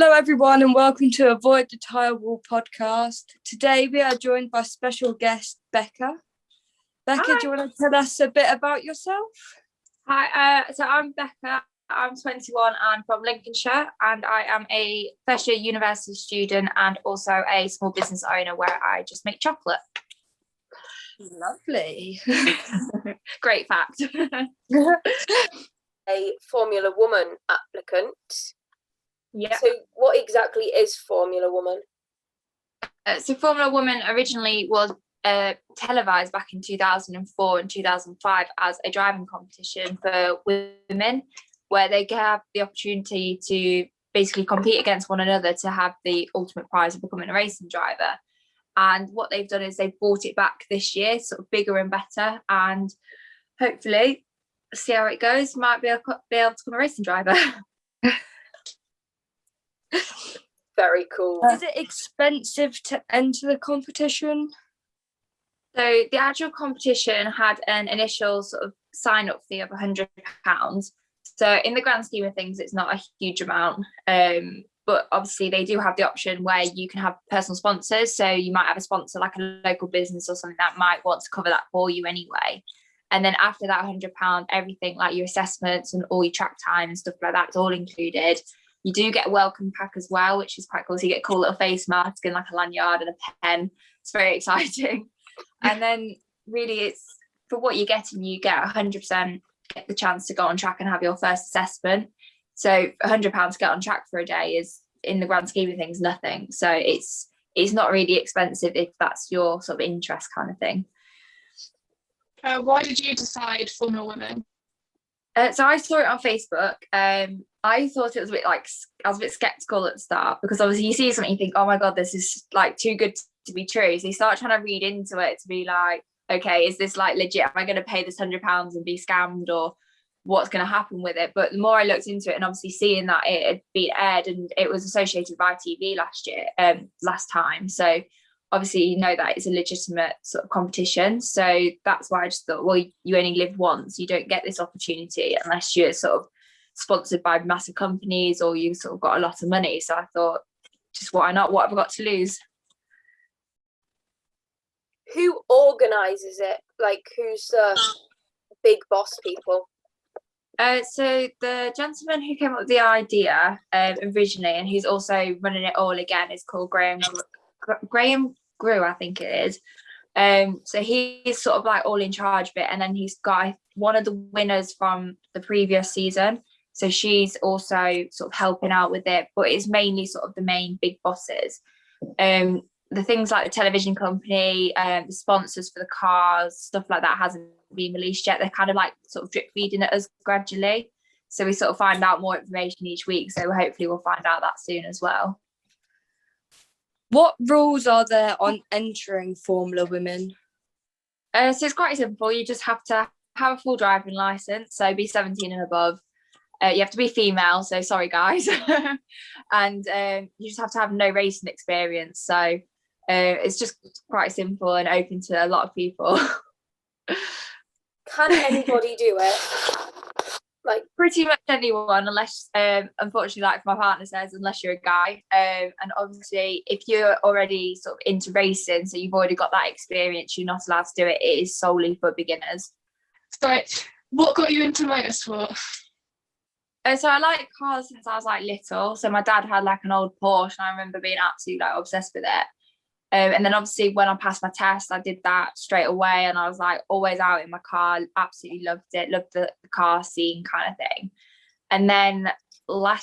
Hello everyone and welcome to Avoid the Tyre Wall podcast. Today we are joined by special guest Becca. Becca, Hi. do you want to tell us a bit about yourself? Hi, so I'm Becca. I'm 21 and from Lincolnshire, and I am a first year university student and also a small business owner where I just make chocolate. Lovely. Great fact. A Formula Woman applicant. Yeah. So what exactly is Formula Woman? So Formula Woman originally was televised back in 2004 and 2005 as a driving competition for women, where they have the opportunity to basically compete against one another to have the ultimate prize of becoming a racing driver. And what they've done is they've brought it back this year, sort of bigger and better, and hopefully see how it goes. Might be able to become a racing driver. Very cool. Is it expensive to enter the competition? So the actual competition had an initial sort of sign-up fee of £100. So in the grand scheme of things, it's not a huge amount. But obviously they do have the option where you can have personal sponsors. So you might have a sponsor like a local business or something that might want to cover that for you anyway. And then after that £100, everything like your assessments and all your track time and stuff like that is all included. You do get a welcome pack as well, which is quite cool. So you get a cool little face mask and like a lanyard and a pen. It's very exciting. And then really it's for what you're getting, you get 100% get the chance to go on track and have your first assessment. So £100 to get on track for a day is, in the grand scheme of things, nothing. So it's not really expensive if that's your sort of interest kind of thing. Why did you decide Formula Women? So I saw it on Facebook. I thought it was a bit like, I was a bit skeptical at the start because obviously you see something, you think, oh my God, this is like too good to be true. So you start trying to read into it to be like, okay, is this like legit? Am I going to pay this £100 and be scammed, or what's going to happen with it? But the more I looked into it, and obviously seeing that it had been aired and it was associated by TV last time. So obviously you know that it's a legitimate sort of competition. So that's why I just thought, well, you only live once. You don't get this opportunity unless you're sort of sponsored by massive companies or you sort of got a lot of money. So I thought, just why not? What have I got to lose? Who organises it? Like, who's the big boss people? So the gentleman who came up with the idea originally, and who's also running it all again, is called Graham Grew, I think it is. So he's sort of like all in charge of it, and then he's got one of the winners from the previous season. So she's also sort of helping out with it, but it's mainly sort of the main big bosses. The things like the television company, the sponsors for the cars, stuff like that hasn't been released yet. They're kind of like sort of drip feeding at us gradually. So we sort of find out more information each week. So hopefully we'll find out that soon as well. What rules are there on entering Formula Women? So it's quite simple. You just have to have a full driving licence, so be 17 and above. You have to be female, so sorry guys. And you just have to have no racing experience. So it's just quite simple and open to a lot of people. Can anybody do it? Like, pretty much anyone, unless unfortunately, like my partner says, unless you're a guy. And obviously if you're already sort of into racing, so you've already got that experience, you're not allowed to do it. It is solely for beginners. So what got you into motorsport? So I like cars since I was like little. So my dad had like an old Porsche and I remember being absolutely like obsessed with it. And then obviously when I passed my test, I did that straight away, and I was like always out in my car, absolutely loved it, loved the car scene kind of thing. And then the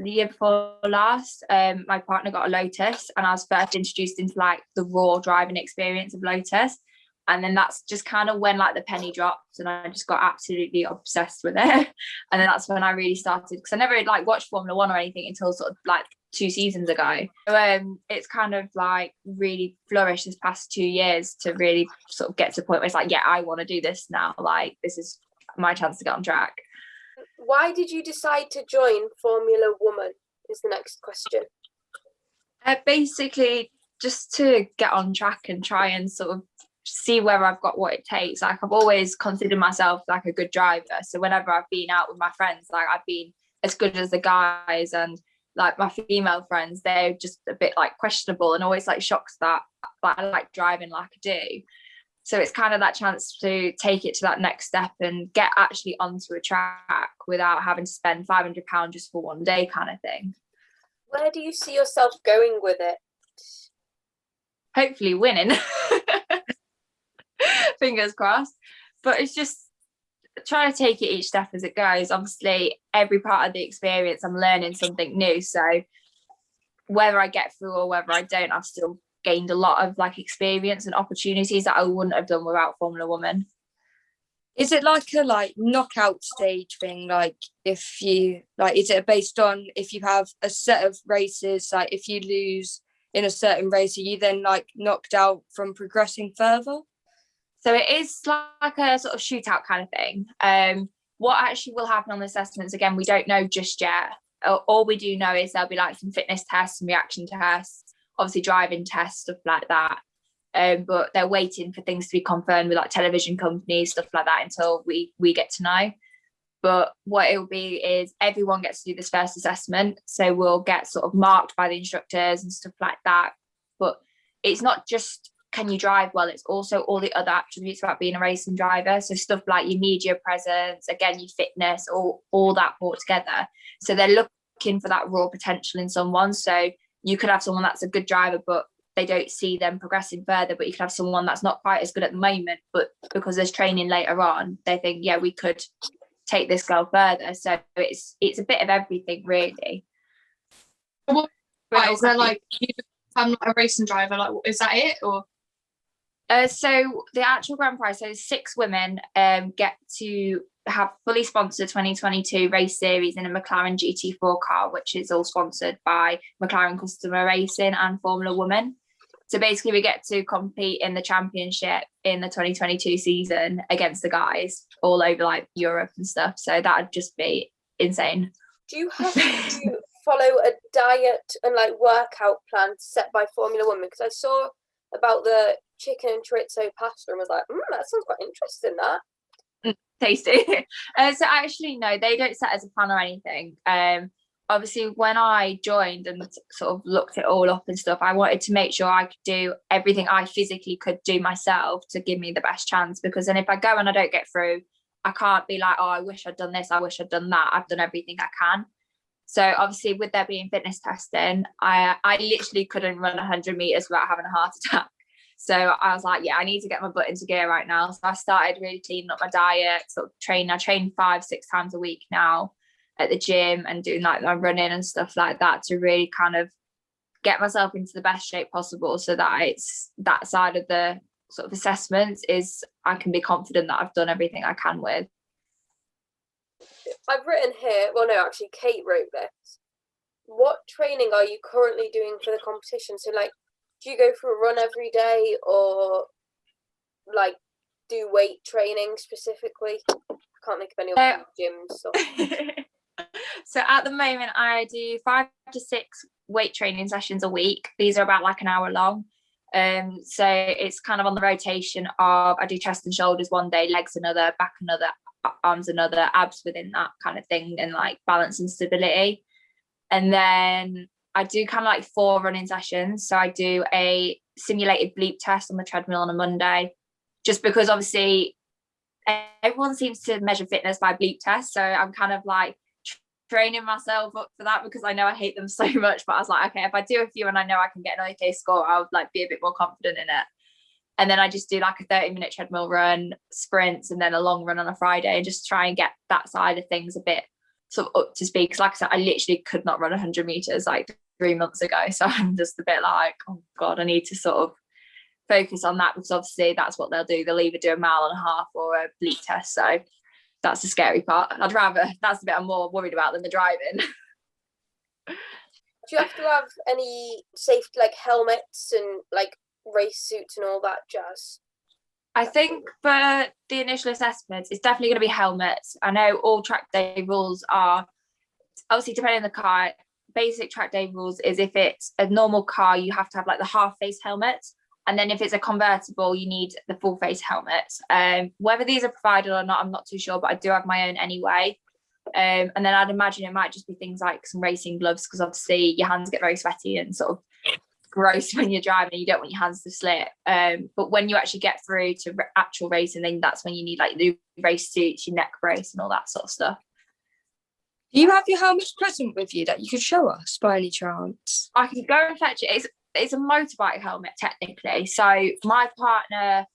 year before last, my partner got a Lotus, and I was first introduced into like the raw driving experience of Lotus. And then that's just kind of when like the penny dropped and I just got absolutely obsessed with it. And then that's when I really started, because I never like watched Formula One or anything until sort of like 2 seasons ago. So it's kind of like really flourished this past 2 years to really sort of get to the point where it's like, yeah, I want to do this now. Like, this is my chance to get on track. why did you decide to join Formula Woman is the next question. Basically just to get on track and try and sort of see where I've got what it takes. Like, I've always considered myself like a good driver, so whenever I've been out with my friends, like I've been as good as the guys, and like my female friends, they're just a bit like questionable and always like shocked that like I like driving like I do. So it's kind of that chance to take it to that next step and get actually onto a track without having to spend £500 just for one day kind of thing. Where do you see yourself going with it? Hopefully winning. Fingers crossed. But it's just trying to take it each step as it goes. Obviously, every part of the experience, I'm learning something new. So whether I get through or whether I don't, I've still gained a lot of like experience and opportunities that I wouldn't have done without Formula Woman. Is it like a knockout stage thing? Like if you is it based on if you have a set of races, like if you lose in a certain race, are you then like knocked out from progressing further? So it is like a sort of shootout kind of thing. What actually will happen on the assessments, again, we don't know just yet. All we do know is there'll be like some fitness tests and reaction tests, obviously driving tests, stuff like that. But they're waiting for things to be confirmed with like television companies, stuff like that, until we get to know. But what it will be is everyone gets to do this first assessment. So we'll get sort of marked by the instructors and stuff like that. But it's not just can you drive well, it's also all the other attributes about being a racing driver. So stuff like your media presence, again, your fitness, all that brought together. So they're looking for that raw potential in someone. So you could have someone that's a good driver, but they don't see them progressing further. But you could have someone that's not quite as good at the moment, but because there's training later on, they think, yeah, we could take this girl further. So it's a bit of everything, really. Is there like, I'm not a racing driver, like is that it, or? So the actual grand prize, so 6 women get to have fully sponsored 2022 race series in a McLaren GT4 car, which is all sponsored by McLaren Customer Racing and Formula Woman. So basically we get to compete in the championship in the 2022 season against the guys all over like Europe and stuff. So that'd just be insane. Do you have to follow a diet and like workout plan set by Formula Woman? Because I saw about the chicken and chorizo pasta and was like, that sounds quite interesting, that. Tasty. So actually, no, they don't set as a plan or anything. Obviously, when I joined and sort of looked it all up and stuff, I wanted to make sure I could do everything I physically could do myself to give me the best chance. Because then if I go and I don't get through, I can't be like, oh, I wish I'd done this, I wish I'd done that. I've done everything I can. So obviously, with there being fitness testing, I literally couldn't run 100 meters without having a heart attack. So I was like, yeah, I need to get my butt into gear right now. So I started really cleaning up my diet, sort of training. I train 5-6 times a week now at the gym and doing like my running and stuff like that to really kind of get myself into the best shape possible, so that it's that side of the sort of assessments is I can be confident that I've done everything I can with. I've written here, well, no, actually, Kate wrote this. What training are you currently doing for the competition? So, like, do you go for a run every day or, like, do weight training specifically? I can't think of any other gyms. So. So, at the moment, I do 5 to 6 weight training sessions a week. These are about like an hour long. So, it's kind of on the rotation of I do chest and shoulders one day, legs another, back another, arms another, abs within that kind of thing, and like balance and stability. And then I do kind of like 4 running sessions. So I do a simulated bleep test on the treadmill on a Monday, just because obviously everyone seems to measure fitness by bleep tests. So I'm kind of like training myself up for that because I know I hate them so much. But I was like, okay, if I do a few and I know I can get an okay score, I'll like be a bit more confident in it. And then I just do like a 30-minute treadmill run, sprints, and then a long run on a Friday, and just try and get that side of things a bit sort of up to speed. Because like I said, I literally could not run 100 meters like 3 months ago. So I'm just a bit like, oh God, I need to sort of focus on that, because obviously that's what they'll do. They'll either do a mile and a half or a bleep test. So that's the scary part. I'd rather, that's the bit I'm more worried about than the driving. Do you have to have any safety, like helmets and like race suits and all that jazz? I think for the initial assessments, it's definitely going to be helmets. I know all track day rules are, obviously depending on the car, basic track day rules is if it's a normal car, you have to have like the half face helmet. And then if it's a convertible, you need the full face helmet. Whether these are provided or not, I'm not too sure, but I do have my own anyway. And then I'd imagine it might just be things like some racing gloves, because obviously your hands get very sweaty and sort of gross when you're driving. You don't want your hands to slip. But when you actually get through to actual racing, then that's when you need like new race suits, your neck brace, and all that sort of stuff. Do you have your helmet present with you that you could show us by any chance? I can go and fetch it. It's a motorbike helmet technically. So my partner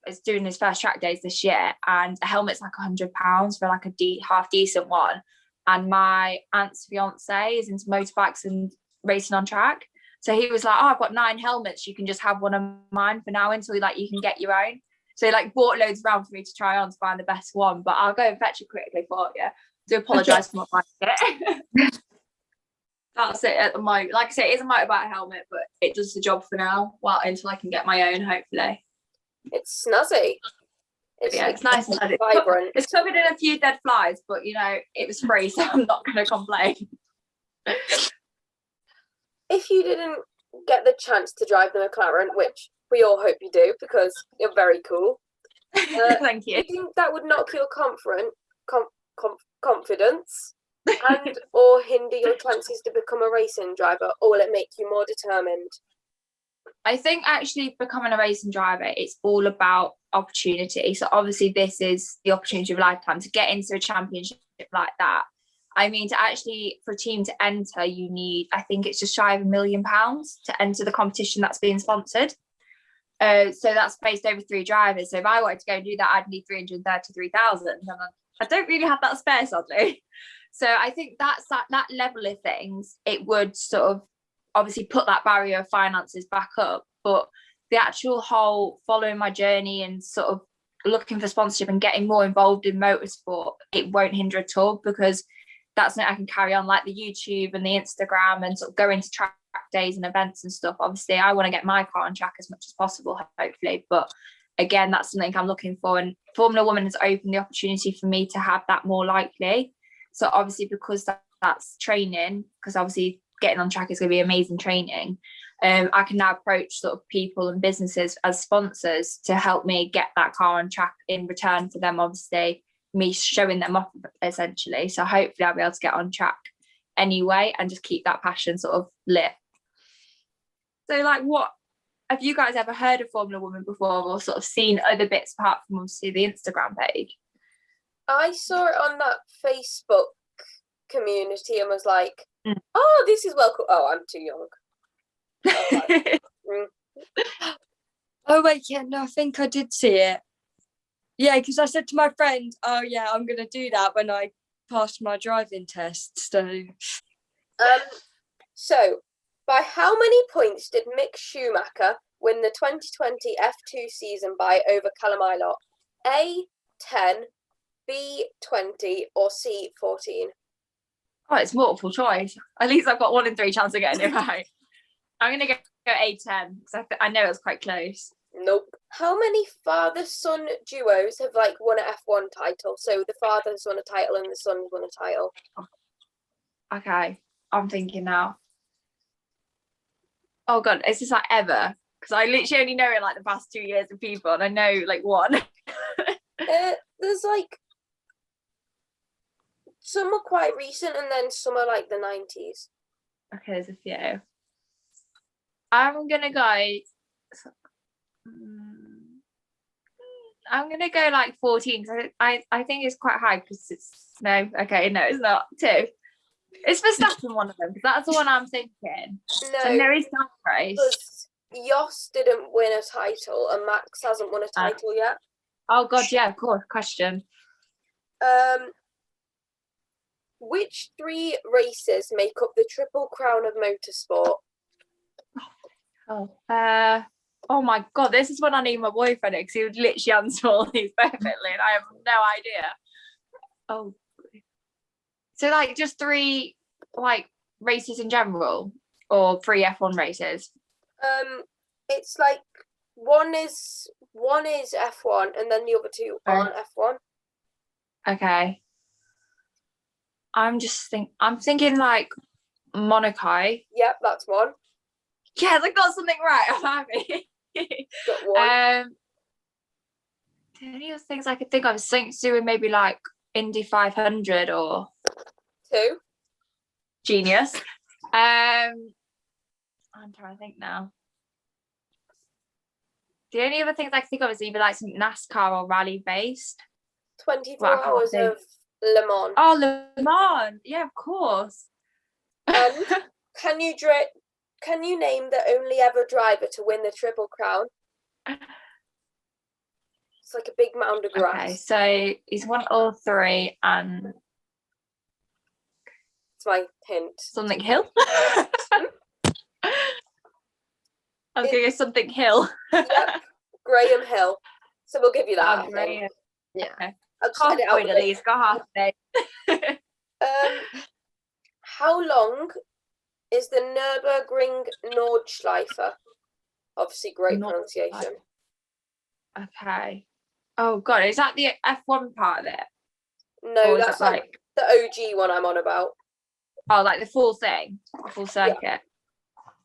is doing his first track days this year, and a helmet's like £100 for like a half decent one. And my aunt's fiance is into motorbikes and racing on track, so he was like, "Oh, I've got 9 helmets. You can just have one of mine for now until like you can get your own." So he like bought loads around for me to try on to find the best one. But I'll go and fetch it quickly for you. Do apologise for not finding it. That's it at the moment. Like I say, it is a motorbike helmet, but it does the job for now. Well, until I can get my own, hopefully. It's snazzy. It's nice and vibrant. It's covered in a few dead flies, but you know, it was free, so I'm not going to complain. If you didn't get the chance to drive the McLaren, which we all hope you do because you're very cool, Thank you. do you think that would knock your confidence and or hinder your chances to become a racing driver, or will it make you more determined? I think actually becoming a racing driver, it's all about opportunity. So obviously this is the opportunity of a lifetime to get into a championship like that. I mean, to actually, for a team to enter, you need, I think it's just shy of £1 million to enter the competition that's being sponsored. So that's based over 3 drivers. So if I wanted to go and do that, I'd need 333,000. And I don't really have that spare, sadly. So I think that's that level of things. It would sort of obviously put that barrier of finances back up. But the actual whole following my journey and sort of looking for sponsorship and getting more involved in motorsport, it won't hinder at all, because that's something I can carry on, like the YouTube and the Instagram, and sort of go into track days and events and stuff. Obviously, I want to get my car on track as much as possible, hopefully. But again, that's something I'm looking for. And Formula Woman has opened the opportunity for me to have that more likely. So obviously, because that's training, because obviously getting on track is going to be amazing training. I can now approach sort of people and businesses as sponsors to help me get that car on track in return for them, obviously, me showing them off essentially. So hopefully I'll be able to get on track anyway and just keep that passion sort of lit. So like, what have you guys ever heard of Formula Woman before, or sort of seen other bits apart from obviously the Instagram page? I saw it on that Facebook community and was like, oh, this is well cool. Oh, I'm too young. Oh wait, yeah, no, I think I did see it. Yeah, because I said to my friend, oh yeah, I'm going to do that when I pass my driving test. So by how many points did Mick Schumacher win the 2020 F2 season by over Callum Ilott? A, 10, B, 20, or C, 14? Oh, it's multiple choice. At least I've got 1 in 3 chance of getting it right. I'm going to go A10, because I know it's quite close. Nope. How many father-son duos have won an F1 title? So the father's won a title and the son's won a title. Okay, I'm thinking now. Oh god, is this like ever? Because I literally only know in like the past 2 years of people, and I know like one. There's some are quite recent, and then some are like the 90s. Okay, there's a few. I'm gonna go like 14, because I think it's quite high, because it's it's not 2. It's Verstappen, one of them, because that's the one I'm thinking. No, and there is that race. Jos didn't win a title, and Max hasn't won a title yet. Oh god, yeah, of course. Question. Which 3 races make up the Triple Crown of motorsport? Oh my god, this is when I need my boyfriend, because he would literally answer all these perfectly, and I have no idea. Oh, so like just 3 like races in general, or 3 F1 races? It's like one is F1, and then the other 2 aren't F1. Okay. I'm thinking like Monaco. Yep, that's one. Yes, I got something right. I'm happy. Got one. The only other things I could think of is something to do with maybe like Indy 500 or 2. Genius. I'm trying to think now. The only other things I can think of is either like some NASCAR or rally based. 24 hours of Le Mans. Oh, Le Mans. Yeah, of course. And can you name the only ever driver to win the Triple Crown? It's like a big mound of grass. Okay, so he's won all 3 and It's my hint. something Hill. I was going to go something Hill. Yep, Graham Hill. So we'll give you that. Oh, Graham. Yeah. Okay. I'll just Half edit out point the at bit. least. Got half a day. How long is the Nürburgring Nordschleife? Obviously, great pronunciation. Okay. Oh god, is that the F1 part of it? No, Or is that's that like the OG one I'm on about. Oh, like the full thing, the full circuit. Yeah.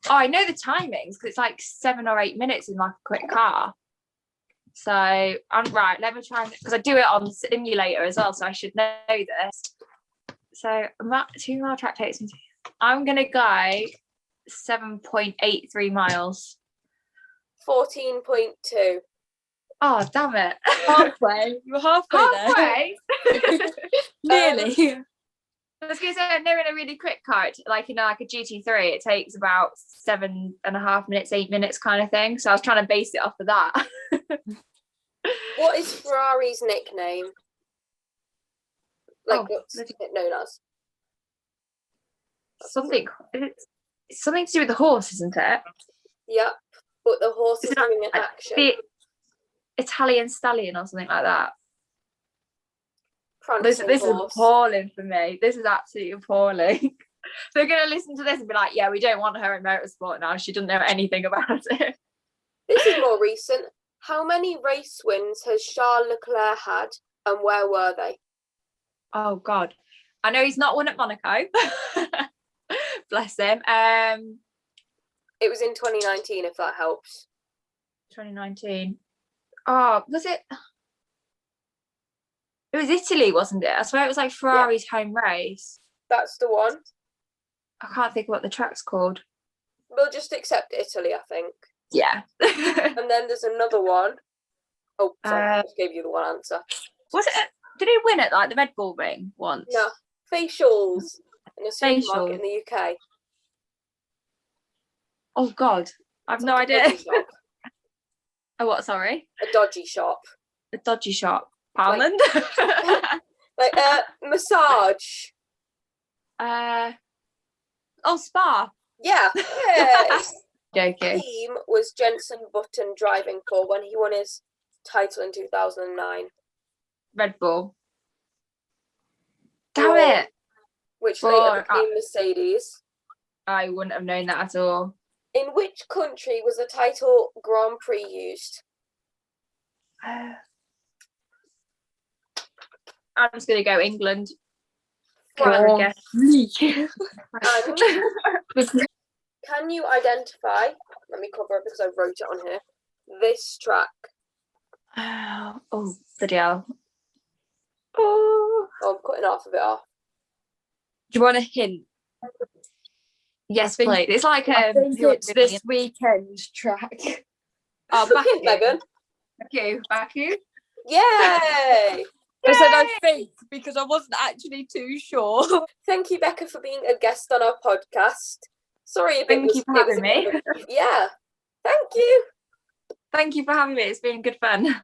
Oh, I know the timings because it's like 7 or 8 minutes in like a quick car. So I'm right. Let me try because I do it on simulator as well, so I should know this. So that 2 mile track takes me. I'm gonna go 7.83 miles. 14.2. Oh damn it! Halfway. You're halfway there. Nearly. I was going to say, I know in a really quick car, like like a GT3, it takes about 7.5 minutes, 8 minutes kind of thing. So I was trying to base it off of that. What is Ferrari's nickname? Like, what's it known as? It's something to do with the horse, isn't it? Yep, but the horse is doing an action. The Italian stallion or something like that. This is appalling for me. This is absolutely appalling. They're going to listen to this and be like, yeah, we don't want her in motorsport now. She doesn't know anything about it. This is more recent. How many race wins has Charles Leclerc had and where were they? Oh, God. I know he's not won at Monaco. Bless him. It was in 2019, if that helps. 2019. Oh, was it? It was Italy, wasn't it? I swear it was like Ferrari's home race. That's the one. I can't think of what the track's called. We'll just accept Italy, I think. Yeah. And then there's another one. Oh, sorry, I just gave you the one answer. Was it? Did he win at like the Red Bull Ring once? No. Facials in a supermarket in the UK. Oh God, I've no idea. Oh, what? Sorry. A dodgy shop. A dodgy shop. Poundland. Like massage. Oh, spa. Yeah. Joking. Team was Jenson Button driving for when he won his title in 2009? Red Bull. Damn it. Which later became Mercedes. I wouldn't have known that at all. In which country was the title Grand Prix used? I'm just going to go England. And can you identify, let me cover it because I wrote it on here, this track? Oh, bloody hell. Oh, I'm cutting half of it off. Do you want a hint? Yes, please. It's like it's this weekend track. Oh, Baku. Megan. Baku. Yay! I said I think because I wasn't actually too sure. Thank you, Becca, for being a guest on our podcast. Sorry if Thank you for having me. Yeah. Thank you. Thank you for having me. It's been good fun.